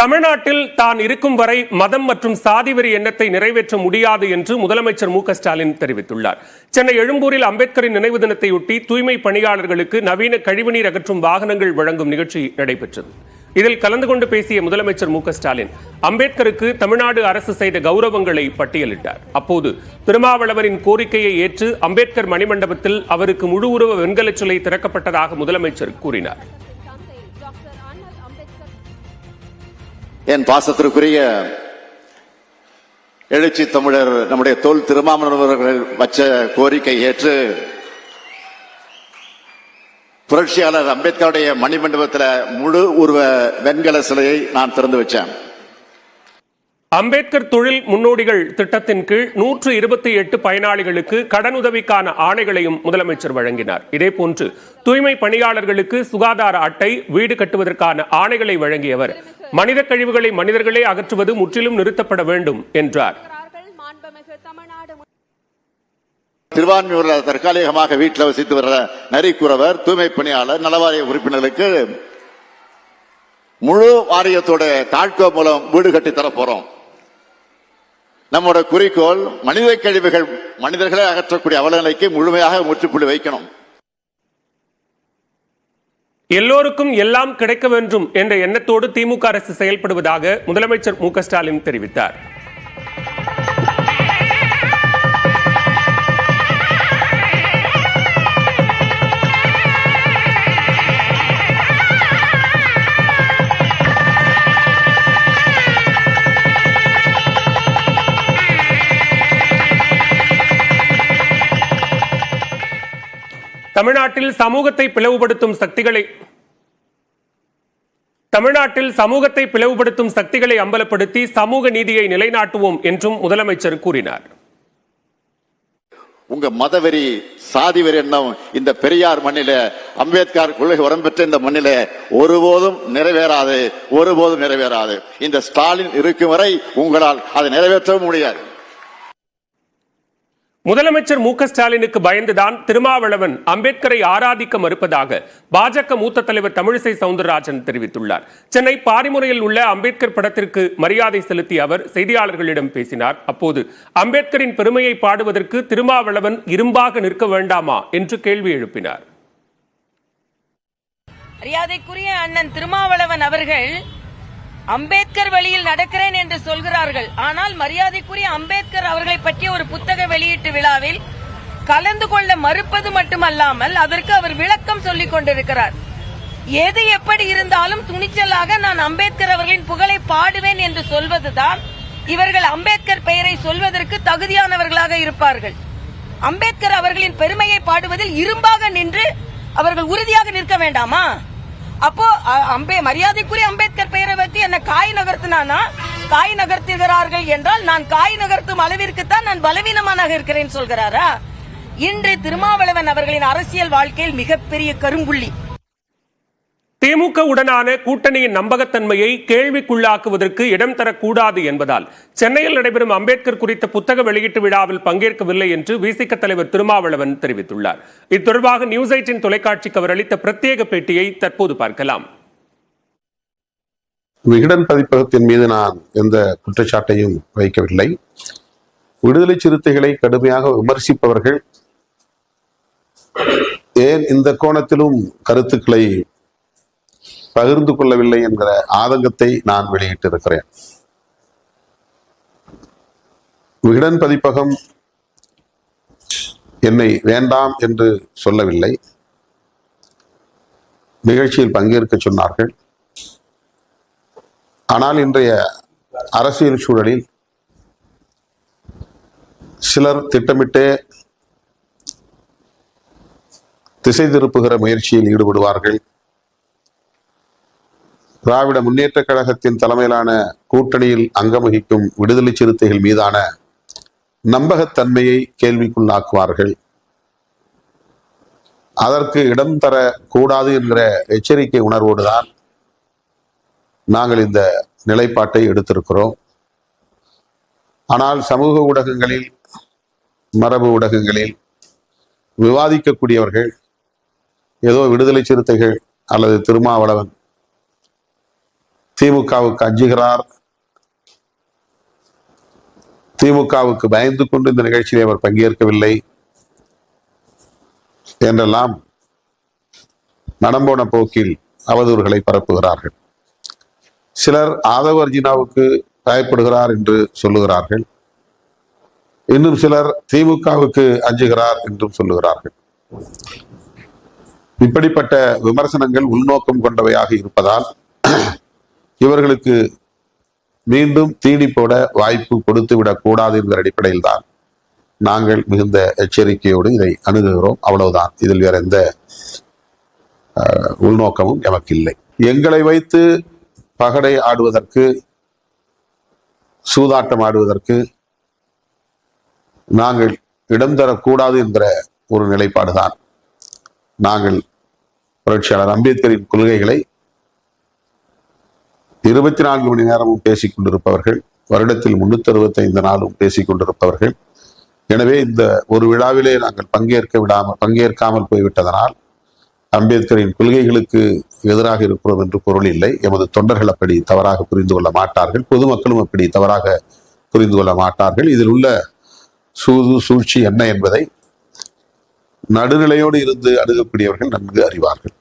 தமிழ்நாட்டில் தான் இருக்கும் வரை மதம் மற்றும் சாதிவெறி எண்ணத்தை நிறைவேற்ற முடியாது என்று முதலமைச்சர் மு.க.ஸ்டாலின் தெரிவித்துள்ளார். சென்னை எழும்பூரில் அம்பேத்கரின் நினைவு தினத்தையொட்டி தூய்மை பணியாளர்களுக்கு நவீன கழிவுநீர் அகற்றும் வாகனங்கள் வழங்கும் நிகழ்ச்சி நடைபெற்றது. இதில் கலந்து கொண்டு பேசிய முதலமைச்சர் மு.க.ஸ்டாலின் அம்பேத்கருக்கு தமிழ்நாடு அரசு செய்த கௌரவங்களை பட்டியலிட்டார். அப்போது திருமாவளவனின் கோரிக்கையை ஏற்று அம்பேத்கர் மணிமண்டபத்தில் அவருக்கு முழு உருவ வெண்கல சிலை திறக்கப்பட்டதாக முதலமைச்சர் கூறினார். என் பாசத்திற்குரிய எழுச்சி தமிழர் நம்முடைய தொல் திருமாவளவர்கள் வச்ச கோரிக்கை ஏற்று புரட்சியாளர் அம்பேத்கருடைய மணிமண்டபத்தில் முழு உருவ வெண்கல சிலையை நான் திறந்து வச்சேன். அம்பேத்கர் தொழில் முன்னோடிகள் திட்டத்தின் கீழ் 128 பயனாளிகளுக்கு கடனுதவிக்கான ஆணைகளையும் முதலமைச்சர் வழங்கினார். இதேபோன்று தூய்மை பணியாளர்களுக்கு சுகாதார அட்டை, வீடு கட்டுவதற்கான ஆணைகளை வழங்கியவர் மனித கழிவுகளை மனிதர்களே அகற்றுவது முற்றிலும் நிறுத்தப்பட வேண்டும் என்றார். திருவான்மியூரில் தற்காலிகமாக வீட்டில் வசித்து வர நரிக்குறவர், தூய்மை பணியாளர், நலவாரிய உறுப்பினர்களுக்கு முழு வாரியத்தோட தாழ்கோ மூலம் வீடு கட்டி தர போறோம். நம்மோட குறிக்கோள் மனித கழிவுகள் மனிதர்களை அகற்றக்கூடிய அவலநிலைக்கு முழுமையாக முற்றுப்புள்ளி வைக்கணும். எல்லோருக்கும் எல்லாம் கிடைக்க வேண்டும் என்ற எண்ணத்தோடு திமுக அரசு செயல்படுவதாக முதலமைச்சர் மு.க.ஸ்டாலின் தெரிவித்தார். தமிழ்நாட்டில் சமூகத்தை பிளவுபடுத்தும் சக்திகளை அம்பலப்படுத்தி சமூக நீதியை நிலைநாட்டுவோம் என்றும் முதலமைச்சர் கூறினார். உங்க மதவெறி, சாதிவெறி எண்ணம் இந்த பெரியார் மண்ணில, அம்பேத்கர் கொள்கை உரம் பெற்ற இந்த மண்ணில ஒருபோதும் நிறைவேறாது. இந்த ஸ்டாலின் இருக்கும் வரை உங்களால் அதை நிறைவேற்றவும் முடியாது. முதலமைச்சர் மு.க.ஸ்டாலினுக்கு பயந்துதான் திருமாவளவன் அம்பேத்கரை ஆராதிக்க மறுப்பதாக பாஜக மூத்த தலைவர் தமிழிசை சவுந்தரராஜன் தெரிவித்துள்ளார். சென்னை பாரிமுனையில் உள்ள அம்பேத்கர் படத்திற்கு மரியாதை செலுத்திய அவர் செய்தியாளர்களிடம் பேசினார். அப்போது அம்பேத்கரின் பெருமையை பாடுவதற்கு திருமாவளவன் இரும்பாக நிற்க வேண்டாமா என்று கேள்வி எழுப்பினார். மரியாதைக்குரிய அண்ணன் திருமாவளவன் அவர்கள் அம்பேத்கர் வழியில் நடக்கிறேன் என்று சொல்கிறார்கள். ஆனால் மரியாதைக்குரிய அம்பேத்கர் அவர்களை பற்றிய ஒரு புத்தக வெளியீட்டு விழாவில் கலந்து கொள்ள மறுப்பது மட்டுமல்லாமல் அதற்கு அவர் விளக்கம் சொல்லிக் கொண்டிருக்கிறார். எது எப்படி இருந்தாலும் துணிச்சலாக நான் அம்பேத்கர் அவர்களின் புகழை பாடுவேன் என்று சொல்வதுதான் இவர்கள் அம்பேத்கர் பெயரை சொல்வதற்கு தகுதியானவர்களாக இருப்பார்கள். அம்பேத்கர் அவர்களின் பெருமையை பாடுவதில் இரும்பாக நின்று அவர்கள் உறுதியாக நிற்க வேண்டாமா? அப்போ மரியாதைக்குரிய அம்பேத்கர் பெயரை வைத்து என்ன காய் நகர்த்தினானா? காய் நகர்த்துகிறார்கள் என்றால் நான் காய் நகர்த்தும் அளவிற்குத்தான் நான் பலவீனமானாக இருக்கிறேன் சொல்கிறாரா? இன்று திருமாவளவன் அவர்களின் அரசியல் வாழ்க்கையில் மிகப்பெரிய கரும்புள்ளி. திமுக உடனான கூட்டணியின் நம்பகத்தன்மையை கேள்விக்குள்ளாக்குவதற்கு இடம் தரக்கூடாது என்பதால் சென்னையில் நடைபெறும் அம்பேத்கர் குறித்த புத்தக வெளியீட்டு விழாவில் பங்கேற்கவில்லை என்று விசிக தலைவர் திருமாவளவன் தெரிவித்துள்ளார். இது தொடர்பாக நியூஸ் 18 தொலைக்காட்சிக்கு அவர் அளித்த பிரத்யேக பேட்டியை தற்போது பார்க்கலாம். விகடன் பதிப்பகத்தின் மீது நான் எந்த குற்றச்சாட்டையும் வைக்கவில்லை. விடுதலை சிறுத்தைகளை கடுமையாக விமர்சிப்பவர்கள் ஏன் இந்த கோணத்திலும் கருத்துக்களை பகிர்ந்து கொள்ளவில்லை என்கிற ஆதங்கத்தை நான் வெளியிட்டிருக்கிறேன். விகடன் பதிப்பகம் என்னை வேண்டாம் என்று சொல்லவில்லை. நிகழ்ச்சியில் பங்கேற்க சொன்னார்கள். ஆனால் இன்றைய அரசியல் சூழலில் சிலர் திட்டமிட்டே திசை திருப்புகிற முயற்சியில் ஈடுபடுவார்கள். திராவிட முன்னேற்ற கழகத்தின் தலைமையிலான கூட்டணியில் அங்கம் வகிக்கும் விடுதலை சிறுத்தைகள் மீதான நம்பகத்தன்மையை கேள்விக்குள்ளாக்குவார்கள். அதற்கு இடம் தரக்கூடாது என்கிற எச்சரிக்கை உணர்வோடுதான் நாங்கள் இந்த நிலைப்பாட்டை எடுத்திருக்கிறோம். ஆனால் சமூக ஊடகங்களில், மரபு ஊடகங்களில் விவாதிக்கக்கூடியவர்கள் ஏதோ விடுதலை சிறுத்தைகள் அல்லது திருமாவளவன் திமுகவுக்கு அஞ்சுகிறார், திமுகவுக்கு பயந்து கொண்டு இந்த நிகழ்ச்சியில் அவர் பங்கேற்கவில்லை என்றெல்லாம் நடம்போன போக்கில் அவதூறுகளை பரப்புகிறார்கள். சிலர் ஆதவ அர்ஜுனாவுக்கு பயப்படுகிறார் என்று சொல்லுகிறார்கள். இன்னும் சிலர் திமுகவுக்கு அஞ்சுகிறார் என்றும் சொல்லுகிறார்கள். இப்படிப்பட்ட விமர்சனங்கள் உள்நோக்கம் கொண்டவையாக இருப்பதால் இவர்களுக்கு மீண்டும் தீனி போட வாய்ப்பு கொடுத்து விடக் கூடாது என்கிற அடிப்படையில் தான் நாங்கள் மிகுந்த எச்சரிக்கையோடு இதை அணுகுகிறோம். அவ்வளவுதான். இதில் வேற எந்த உள்நோக்கமும் எமக்கு இல்லை. எங்களை வைத்து பகடை ஆடுவதற்கு, சூதாட்டம் ஆடுவதற்கு நாங்கள் இடம் தரக்கூடாது என்கிற ஒரு நிலைப்பாடுதான். நாங்கள் புரட்சியாளர் அம்பேத்கரின் கொள்கைகளை 24 மணி நேரமும் பேசிக் கொண்டிருப்பவர்கள், வருடத்தில் 365 நாளும் பேசிக் கொண்டிருப்பவர்கள். எனவே இந்த ஒரு விழாவிலே நாங்கள் பங்கேற்காமல் போய்விட்டதனால் அம்பேத்கரின் கொள்கைகளுக்கு எதிராக இருக்கிறோம் என்று பொருள் இல்லை. எமது தொண்டர்கள் அப்படி தவறாக புரிந்து கொள்ள மாட்டார்கள், பொதுமக்களும் அப்படி தவறாக புரிந்து கொள்ள மாட்டார்கள். இதில் உள்ள சூழ்ச்சி என்ன என்பதை நடுநிலையோடு இருந்து அணுகக்கூடியவர்கள் நன்கு அறிவார்கள்.